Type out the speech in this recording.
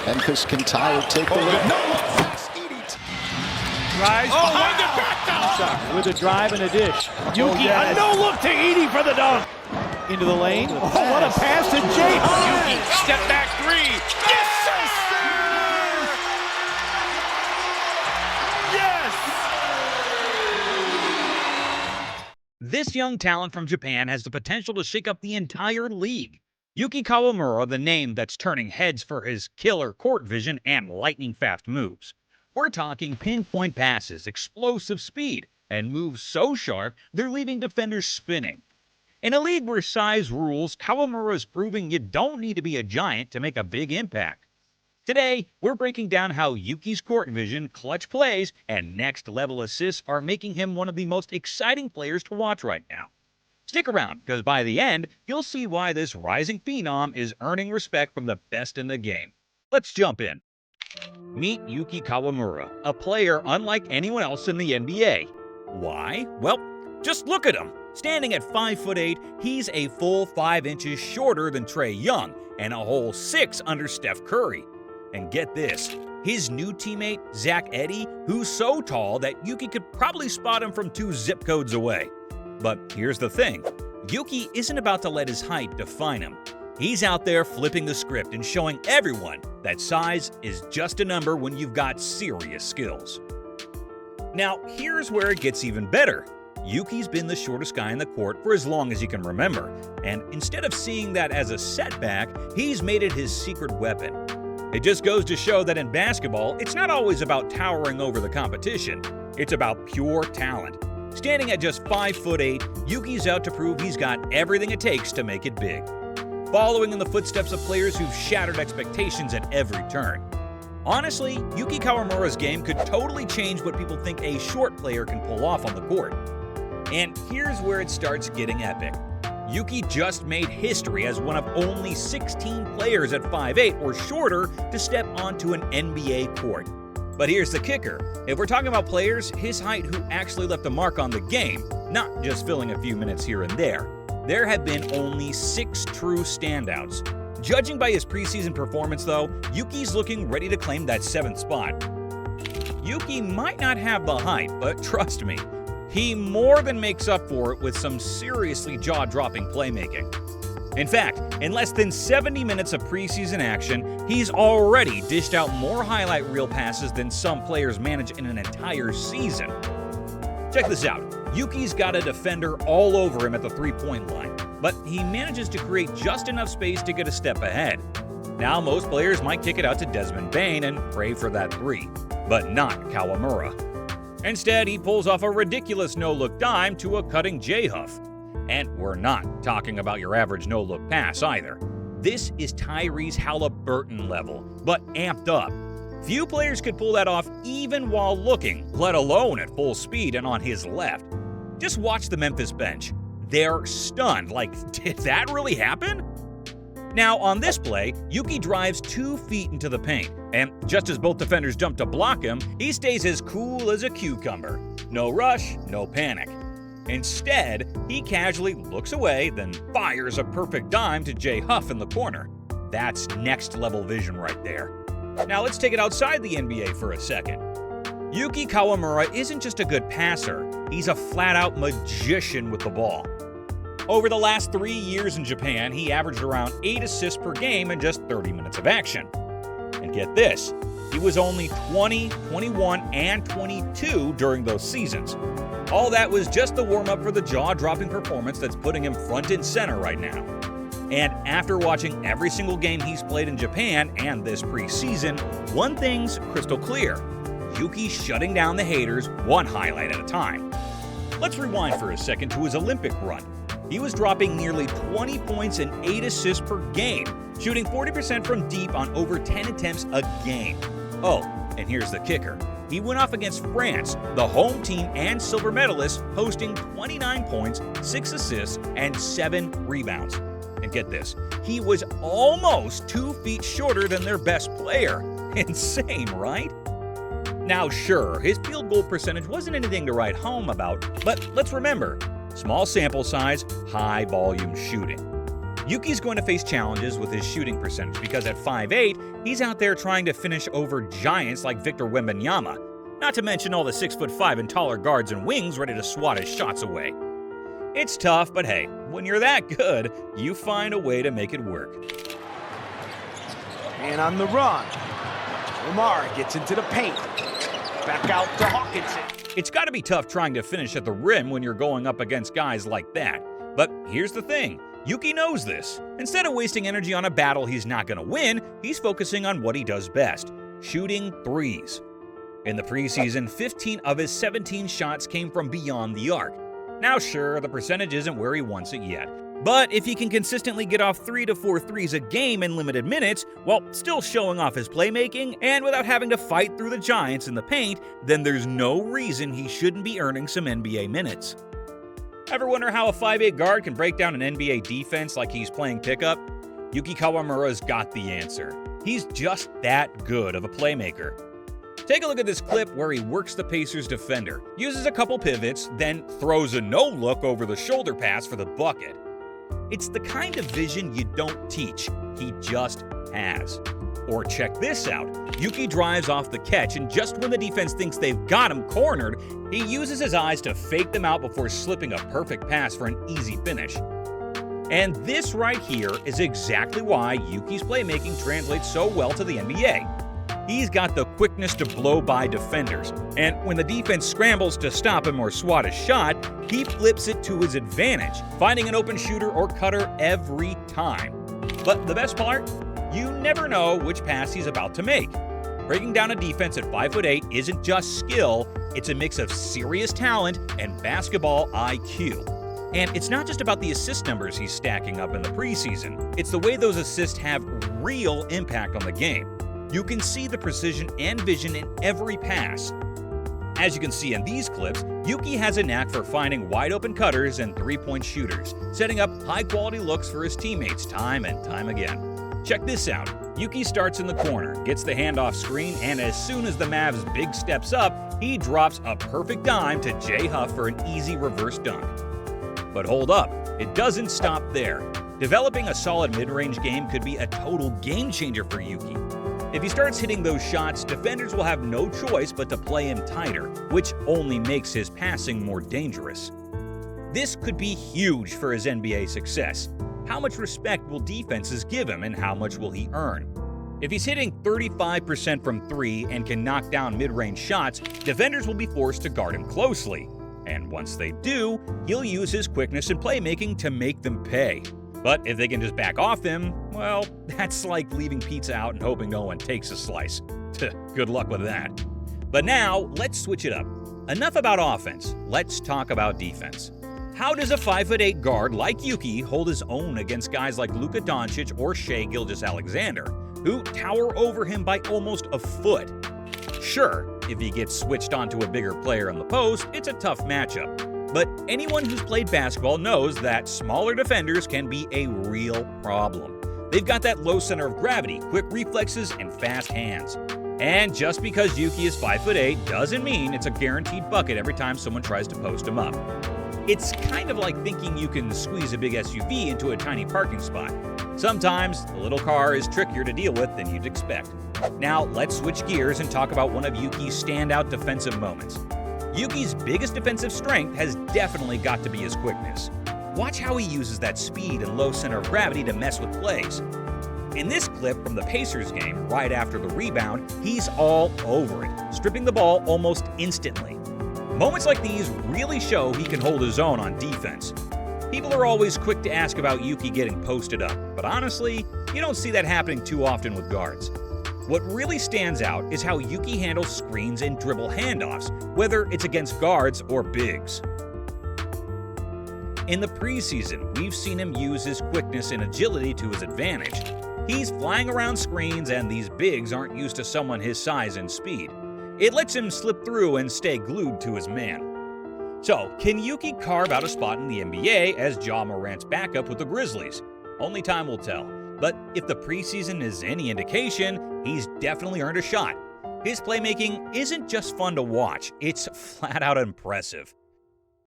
Memphis can tie or take the lead. Rise behind the back down. With a drive and a dish. Yuki, a no-look to Edie for the dunk. Into the lane. Oh, what a pass to Jay. Yuki, step back three. Yes, sir! Yes! This young talent from Japan has the potential to shake up the entire league. Yuki Kawamura, the name that's turning heads for his killer court vision and lightning-fast moves. We're talking pinpoint passes, explosive speed, and moves so sharp they're leaving defenders spinning. In a league where size rules, Kawamura is proving you don't need to be a giant to make a big impact. Today, we're breaking down how Yuki's court vision, clutch plays, and next-level assists are making him one of the most exciting players to watch right now. Stick around, because by the end, you'll see why this rising phenom is earning respect from the best in the game. Let's jump in. Meet Yuki Kawamura, a player unlike anyone else in the NBA. Why? Well, just look at him. Standing at 5'8", he's a full 5 inches shorter than Trae Young and a whole 6 under Steph Curry. And get this, his new teammate, Zach Edey, who's so tall that Yuki could probably spot him from 2 zip codes away. But here's the thing, Yuki isn't about to let his height define him. He's out there flipping the script and showing everyone that size is just a number when you've got serious skills. Now, here's where it gets even better. Yuki's been the shortest guy in the court for as long as you can remember, and instead of seeing that as a setback, he's made it his secret weapon. It just goes to show that in basketball, it's not always about towering over the competition. It's about pure talent. Standing at just 5'8", Yuki's out to prove he's got everything it takes to make it big. Following in the footsteps of players who've shattered expectations at every turn. Honestly, Yuki Kawamura's game could totally change what people think a short player can pull off on the court. And here's where it starts getting epic. Yuki just made history as one of only 16 players at 5'8" or shorter to step onto an NBA court. But here's the kicker. If we're talking about players his height who actually left a mark on the game, not just filling a few minutes here and there have been only 6 true standouts. Judging by his preseason performance, though, Yuki's looking ready to claim that 7th spot. Yuki might not have the height, but trust me, he more than makes up for it with some seriously jaw-dropping playmaking. In fact, in less than 70 minutes of preseason action, he's already dished out more highlight reel passes than some players manage in an entire season. Check this out. Yuki's got a defender all over him at the three-point line, but he manages to create just enough space to get a step ahead. Now, most players might kick it out to Desmond Bane and pray for that 3, but not Kawamura. Instead, he pulls off a ridiculous no-look dime to a cutting J-Huff. And we're not talking about your average no-look pass either. This is Tyrese Halliburton level, but amped up. Few players could pull that off even while looking, let alone at full speed and on his left. Just watch the Memphis bench. They're stunned, like, did that really happen? Now, on this play, Yuki drives 2 feet into the paint, and just as both defenders jump to block him, he stays as cool as a cucumber. No rush, no panic. Instead, he casually looks away, then fires a perfect dime to Jay Huff in the corner. That's next-level vision right there. Now let's take it outside the NBA for a second. Yuki Kawamura isn't just a good passer, he's a flat-out magician with the ball. Over the last 3 years in Japan, he averaged around 8 assists per game in just 30 minutes of action. And get this, he was only 20, 21, and 22 during those seasons. All that was just the warm-up for the jaw-dropping performance that's putting him front and center right now. And after watching every single game he's played in Japan and this preseason, one thing's crystal clear. Yuki's shutting down the haters one highlight at a time. Let's rewind for a second to his Olympic run. He was dropping nearly 20 points and 8 assists per game, shooting 40% from deep on over 10 attempts a game. Oh, and here's the kicker. He went off against France, the home team and silver medalists, posting 29 points, 6 assists, and 7 rebounds. And get this, he was almost 2 feet shorter than their best player. Insane, right? Now sure, his field goal percentage wasn't anything to write home about, but let's remember, small sample size, high volume shooting. Yuki's going to face challenges with his shooting percentage because at 5'8", He's out there trying to finish over giants like Victor Wembanyama, not to mention all the 6'5" and taller guards and wings ready to swat his shots away. It's tough, but hey, when you're that good, you find a way to make it work. And on the run, Lamar gets into the paint. Back out to Hawkinson. It's got to be tough trying to finish at the rim when you're going up against guys like that. But here's the thing, Yuki knows this. Instead of wasting energy on a battle he's not going to win, he's focusing on what he does best, shooting threes. In the preseason, 15 of his 17 shots came from beyond the arc. Now sure, the percentage isn't where he wants it yet. But if he can consistently get off 3 to 4 threes a game in limited minutes, while still showing off his playmaking and without having to fight through the giants in the paint, then there's no reason he shouldn't be earning some NBA minutes. Ever wonder how a 5'8" guard can break down an NBA defense like he's playing pickup? Yuki Kawamura's got the answer. He's just that good of a playmaker. Take a look at this clip where he works the Pacers defender, uses a couple pivots, then throws a no-look over the shoulder pass for the bucket. It's the kind of vision you don't teach, he just has. Or check this out, Yuki drives off the catch, and just when the defense thinks they've got him cornered, he uses his eyes to fake them out before slipping a perfect pass for an easy finish. And this right here is exactly why Yuki's playmaking translates so well to the NBA. He's got the quickness to blow by defenders, and when the defense scrambles to stop him or swat a shot, he flips it to his advantage, finding an open shooter or cutter every time. But the best part? You never know which pass he's about to make. Breaking down a defense at 5'8" isn't just skill, it's a mix of serious talent and basketball IQ. And it's not just about the assist numbers he's stacking up in the preseason, it's the way those assists have real impact on the game. You can see the precision and vision in every pass. As you can see in these clips, Yuki has a knack for finding wide-open cutters and three-point shooters, setting up high-quality looks for his teammates time and time again. Check this out. Yuki starts in the corner, gets the handoff screen, and as soon as the Mavs' big steps up, he drops a perfect dime to Jay Huff for an easy reverse dunk. But hold up, it doesn't stop there. Developing a solid mid-range game could be a total game-changer for Yuki. If he starts hitting those shots, defenders will have no choice but to play him tighter, which only makes his passing more dangerous. This could be huge for his NBA success. How much respect will defenses give him, and how much will he earn? If he's hitting 35% from 3 and can knock down mid-range shots, defenders will be forced to guard him closely. And once they do, he'll use his quickness and playmaking to make them pay. But if they can just back off him, well, that's like leaving pizza out and hoping no one takes a slice. Good luck with that. But now, let's switch it up. Enough about offense, let's talk about defense. How does a 5'8" guard like Yuki hold his own against guys like Luka Doncic or Shai Gilgeous-Alexander, who tower over him by almost a foot? Sure, if he gets switched onto a bigger player in the post, it's a tough matchup. But anyone who's played basketball knows that smaller defenders can be a real problem. They've got that low center of gravity, quick reflexes, and fast hands. And just because Yuki is 5'8" doesn't mean it's a guaranteed bucket every time someone tries to post him up. It's kind of like thinking you can squeeze a big SUV into a tiny parking spot. Sometimes the little car is trickier to deal with than you'd expect. Now let's switch gears and talk about one of Yuki's standout defensive moments. Yuki's biggest defensive strength has definitely got to be his quickness. Watch how he uses that speed and low center of gravity to mess with plays. In this clip from the Pacers game, right after the rebound, he's all over it, stripping the ball almost instantly. Moments like these really show he can hold his own on defense. People are always quick to ask about Yuki getting posted up, but honestly, you don't see that happening too often with guards. What really stands out is how Yuki handles screens and dribble handoffs, whether it's against guards or bigs. In the preseason, we've seen him use his quickness and agility to his advantage. He's flying around screens, and these bigs aren't used to someone his size and speed. It lets him slip through and stay glued to his man. So, can Yuki carve out a spot in the NBA as Ja Morant's backup with the Grizzlies? Only time will tell. But if the preseason is any indication, he's definitely earned a shot. His playmaking isn't just fun to watch, it's flat out impressive.